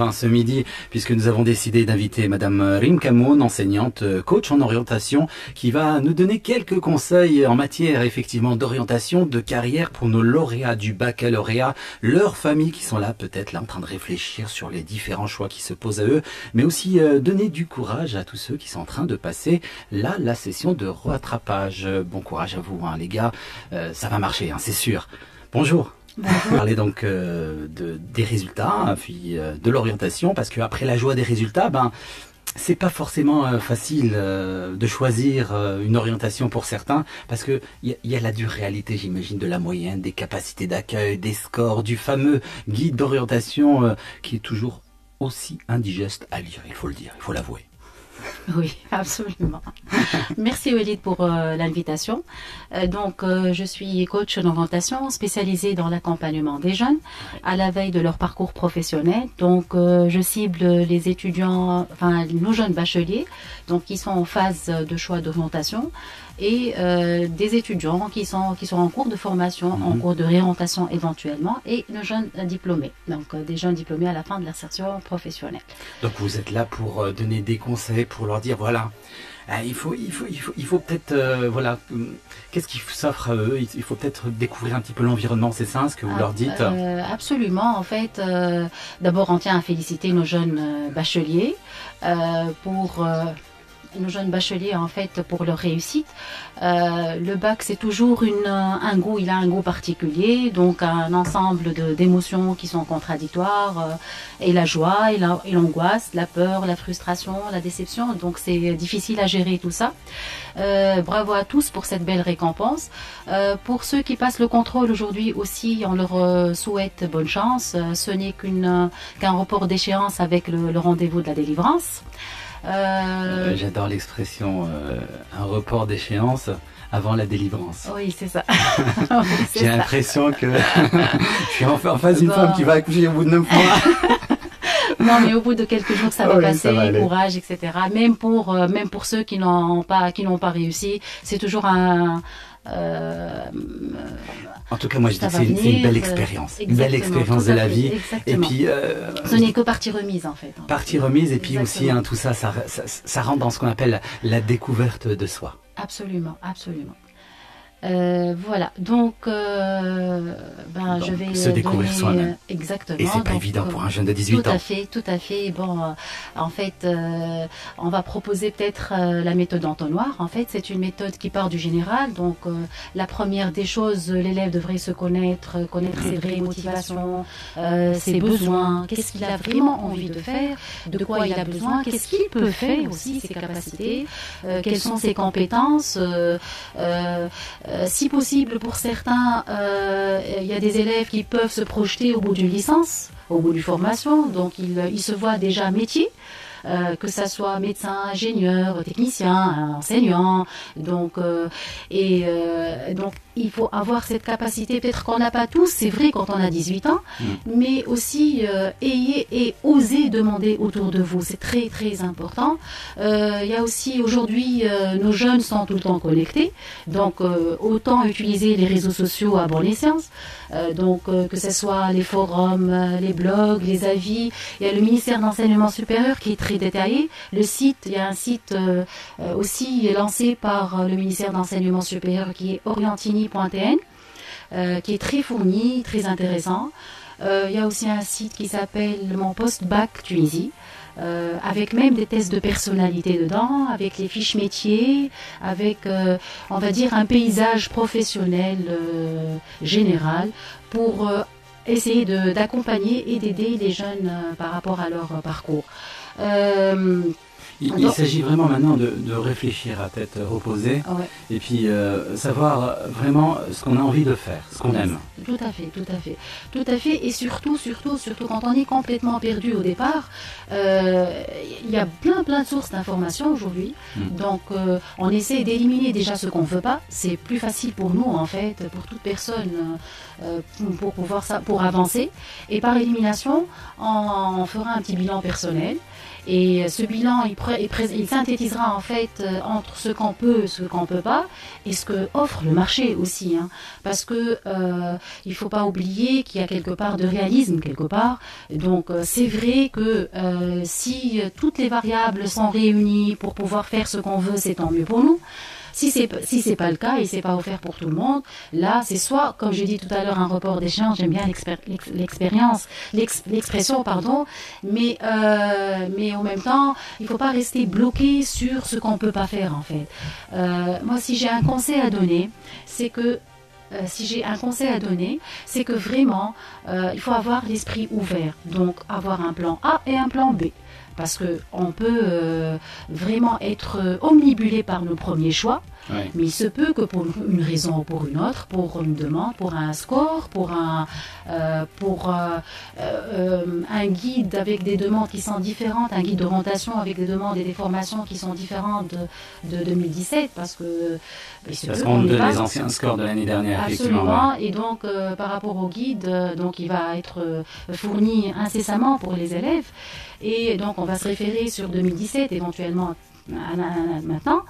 Ce midi, puisque nous avons décidé d'inviter Madame Rim Kamoun, enseignante, coach en orientation, qui va nous donner quelques conseils en matière effectivement d'orientation, de carrière pour nos lauréats du baccalauréat, leurs familles qui sont là peut-être là en train de réfléchir sur les différents choix qui se posent à eux, mais aussi donner du courage à tous ceux qui sont en train de passer là la session de rattrapage. Bon courage à vous, hein, les gars, ça va marcher, hein, c'est sûr. Bonjour. On parler donc des résultats, puis de l'orientation, parce qu'après la joie des résultats, c'est pas forcément facile de choisir une orientation pour certains, parce que il y a la dure réalité, j'imagine, de la moyenne, des capacités d'accueil, des scores, du fameux guide d'orientation qui est toujours aussi indigeste à lire, il faut le dire, il faut l'avouer. Oui, absolument. Merci Walid pour l'invitation. Je suis coach en orientation spécialisée dans l'accompagnement des jeunes à la veille de leur parcours professionnel. Donc, je cible les étudiants, nos jeunes bacheliers, donc qui sont en phase de choix d'orientation, et des étudiants qui sont en cours de formation, en cours de réorientation éventuellement, et nos jeunes diplômés, donc des jeunes diplômés à la fin de l'insertion professionnelle. Donc vous êtes là pour donner des conseils, pour leur dire voilà, il faut peut-être qu'est-ce qui s'offre à eux, il faut peut-être découvrir un petit peu l'environnement, c'est ça ce que vous leur dites? Absolument, en fait, d'abord on tient à féliciter nos jeunes bacheliers pour nos jeunes bacheliers en fait pour leur réussite. Le bac c'est toujours un goût, il a un goût particulier, donc un ensemble d'émotions qui sont contradictoires, et la joie, et l'angoisse, la peur, la frustration, la déception, donc c'est difficile à gérer tout ça. Bravo à tous pour cette belle récompense. Pour ceux qui passent le contrôle aujourd'hui aussi, on leur souhaite bonne chance. Ce n'est qu'un report d'échéance avec le rendez-vous de la délivrance. J'adore l'expression un report d'échéance avant la délivrance. Oui, c'est ça. J'ai l'impression que je suis en face d'une femme qui va accoucher au bout de 9 mois. Non, mais au bout de quelques jours, ça va passer, ça va courage, etc. Même pour ceux qui n'ont pas réussi, c'est toujours en tout cas, moi, je dis que c'est une belle expérience. Une belle expérience de la vie. Exactement. Et puis, ce n'est que partie remise, en fait. Partie remise, et puis aussi, tout ça, ça rentre dans ce qu'on appelle la découverte de soi. Absolument, absolument. Voilà, donc je vais se découvrir soi-même. Exactement. Et c'est pas évident pour un jeune de 18 ans. Tout à fait. Bon, en fait, on va proposer peut-être la méthode entonnoir. En fait, c'est une méthode qui part du général. Donc, la première des choses, l'élève devrait se connaître ses vraies motivations, ses besoins, qu'est-ce qu'il a vraiment envie de faire, de quoi il a besoin, qu'est-ce qu'il peut faire aussi, ses capacités, quelles sont ses compétences. Si possible, pour certains, il y a des élèves qui peuvent se projeter au bout d'une licence, au bout d'une formation, donc ils se voient déjà métier, que ça soit médecin, ingénieur, technicien, enseignant, donc il faut avoir cette capacité, peut-être qu'on n'a pas tous, c'est vrai quand on a 18 ans, mais aussi ayez et osez demander autour de vous, c'est très très important. Il y a aussi aujourd'hui, nos jeunes sont tout le temps connectés, donc autant utiliser les réseaux sociaux à bon escient, que ce soit les forums, les blogs, les avis. Il y a le ministère d'enseignement supérieur qui est très détaillé. Il y a un site aussi lancé par le ministère d'enseignement supérieur qui est orientini.tn, qui est très fourni, très intéressant. Il y a aussi un site qui s'appelle Mon Post Bac Tunisie, avec même des tests de personnalité dedans, avec les fiches métiers, avec, on va dire, un paysage professionnel général pour essayer d'accompagner et d'aider les jeunes par rapport à leur parcours. Il s'agit vraiment maintenant de réfléchir à tête reposée, et puis savoir vraiment ce qu'on a envie de faire, ce qu'on aime. Tout à fait, et surtout quand on est complètement perdu au départ, il y a plein de sources d'informations aujourd'hui, donc on essaie d'éliminer déjà ce qu'on ne veut pas, c'est plus facile pour nous en fait, pour toute personne, pour avancer, et par élimination, on fera un petit bilan personnel. Et ce bilan, il synthétisera en fait entre ce qu'on peut, ce qu'on peut pas, et ce que offre le marché aussi, hein. Parce que il faut pas oublier qu'il y a quelque part de réalisme quelque part. Donc c'est vrai que si toutes les variables sont réunies pour pouvoir faire ce qu'on veut, c'est tant mieux pour nous. Si c'est pas le cas et c'est pas offert pour tout le monde, là c'est soit, comme j'ai dit tout à l'heure, un report d'échéance. J'aime bien l'expression, pardon, mais en même temps, il faut pas rester bloqué sur ce qu'on peut pas faire en fait. Moi, si j'ai un conseil à donner, c'est que vraiment, il faut avoir l'esprit ouvert. Donc, avoir un plan A et un plan B. Parce qu'on peut vraiment être omnibulé par nos premiers choix, ouais. Mais il se peut que pour une raison ou pour une autre, pour une demande, pour un score, pour un guide avec des demandes qui sont différentes, un guide d'orientation avec des demandes et des formations qui sont différentes de 2017, parce qu'on nous donne les anciens scores de l'année dernière. Absolument, ouais. Et donc par rapport au guide, donc il va être fourni incessamment pour les élèves. Et donc, on va se référer sur 2017, éventuellement maintenant.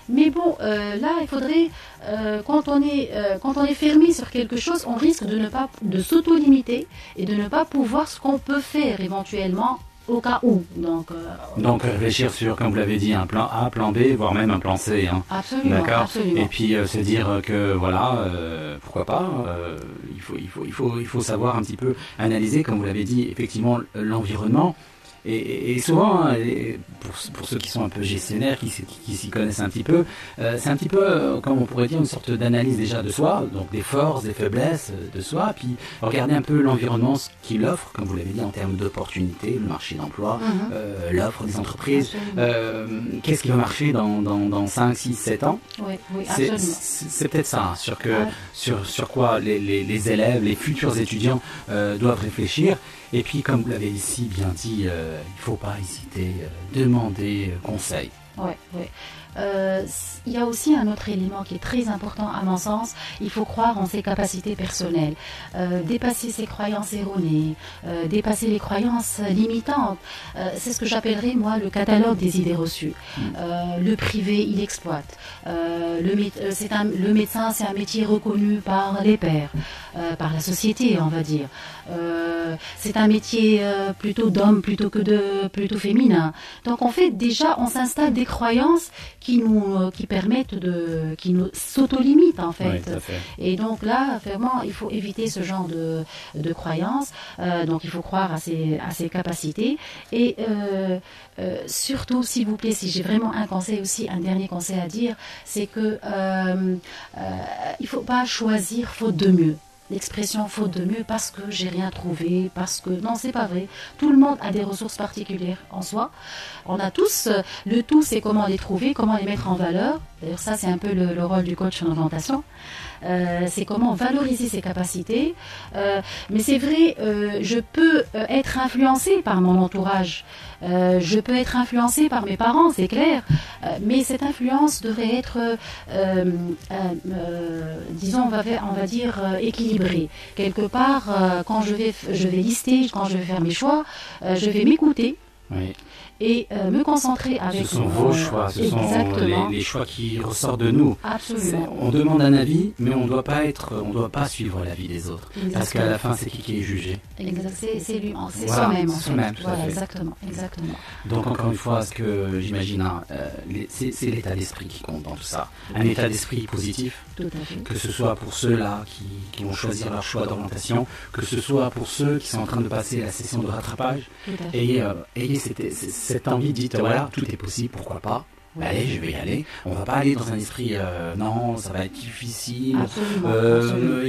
Mais bon, là, il faudrait, quand on est fermé sur quelque chose, on risque de s'auto-limiter et de ne pas pouvoir ce qu'on peut faire éventuellement au cas où. Donc réfléchir sur, comme vous l'avez dit, un plan A, plan B, voire même un plan C. Hein. Absolument. D'accord. Absolument. Et puis se dire que voilà, pourquoi pas. Il faut savoir un petit peu analyser, comme vous l'avez dit, effectivement l'environnement. Et souvent, pour ceux qui sont un peu gestionnaires, qui s'y connaissent un petit peu, c'est un petit peu, comme on pourrait dire, une sorte d'analyse déjà de soi, donc des forces, des faiblesses de soi, puis regarder un peu l'environnement, ce qu'il offre, comme vous l'avez dit, en termes d'opportunités, le marché d'emploi, l'offre des entreprises, qu'est-ce qui va marcher dans 5, 6, 7 ans. Oui, absolument. C'est peut-être ça, sur quoi les élèves, les futurs étudiants doivent réfléchir. Et puis, comme vous l'avez ici bien dit, il ne faut pas hésiter, demander conseil. Oui. Il y a aussi un autre élément qui est très important à mon sens. Il faut croire en ses capacités personnelles, dépasser ses croyances erronées, dépasser les croyances limitantes. C'est ce que j'appellerais moi le catalogue des idées reçues. Le privé, il exploite. Le médecin, c'est un métier reconnu par les pairs, par la société, on va dire. C'est un métier plutôt d'homme plutôt féminin. Donc en fait déjà on s'installe des croyances qui nous s'auto-limitent en fait. Oui, tout à fait. Et donc là vraiment il faut éviter ce genre de croyances. Donc il faut croire à ses capacités et surtout s'il vous plaît, si j'ai vraiment un dernier conseil à dire, c'est que il faut pas choisir faute de mieux. L'expression faute de mieux parce que j'ai rien trouvé, parce que non, c'est pas vrai. Tout le monde a des ressources particulières en soi. On a tous, le tout c'est comment les trouver, comment les mettre en valeur. D'ailleurs ça c'est un peu le rôle du coach en orientation. C'est comment valoriser ses capacités. Mais c'est vrai, je peux être influencée par mon entourage. Je peux être influencée par mes parents, c'est clair. Mais cette influence devrait être, disons, on va dire équilibrée. Quelque part, quand je vais lister, quand je vais faire mes choix, je vais m'écouter. Oui. Et me concentrer avec... Ce sont vos choix, ce sont les choix qui ressortent de nous. Absolument. On demande un avis, mais on ne doit pas suivre l'avis des autres. Exactement. Parce qu'à la fin, c'est qui est jugé. C'est lui, c'est soi-même. Soi-même, voilà, exactement. Donc encore une fois, ce que j'imagine, c'est l'état d'esprit qui compte dans tout ça. Un état d'esprit positif, tout à fait. Que ce soit pour ceux-là qui vont choisir leur choix d'orientation, que ce soit pour ceux qui sont en train de passer la session de rattrapage. Ayez cette envie, dites voilà, tout est possible, pourquoi pas. Oui. Allez, je vais y aller. On va pas aller dans un esprit non, ça va être difficile. Absolument.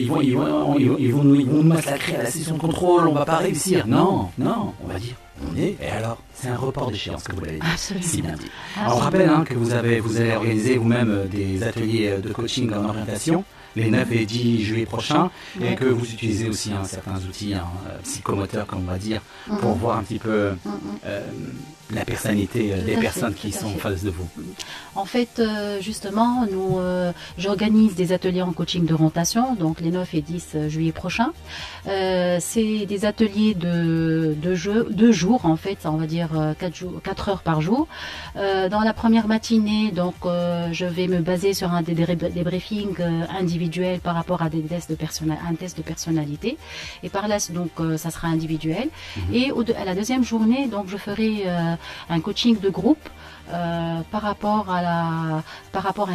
Ils vont nous massacrer à la session de contrôle, on va pas réussir. Non, on va dire on est. Et alors, c'est un report d'échéance que vous l'avez dit. Absolument. Si bien dit. Alors, on rappelle que vous allez organiser vous-même des ateliers de coaching en orientation. les 9 et 10 juillet prochains, et que vous utilisez aussi certains outils psychomoteurs, comme on va dire, pour voir un petit peu la personnalité des personnes qui sont en face de vous. En fait, justement, j'organise des ateliers en coaching d'orientation, donc les 9 et 10 juillet prochains. C'est des ateliers de 2 jours, en fait, on va dire 4 heures par jour. Dans la première matinée, donc, je vais me baser sur des briefings individuels par rapport à un test de personnalité. Et par là, donc, ça sera individuel. Et à la deuxième journée, donc, je ferai un coaching de groupe par rapport à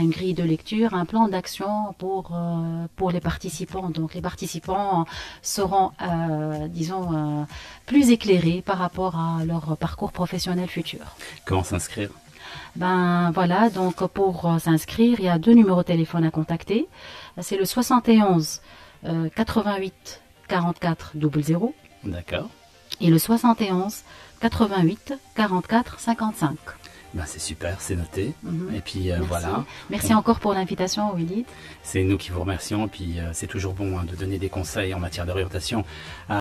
une grille de lecture, un plan d'action pour les participants. Donc les participants seront, disons, plus éclairés par rapport à leur parcours professionnel futur. Comment s'inscrire? Ben voilà, donc pour s'inscrire, il y a 2 numéros de téléphone à contacter. C'est le 71 88 44 00. D'accord. Et le 71 88 44 55. Ben c'est super, c'est noté. Et puis voilà. Merci encore pour l'invitation, Willy. C'est nous qui vous remercions. Et puis c'est toujours bon de donner des conseils en matière d'orientation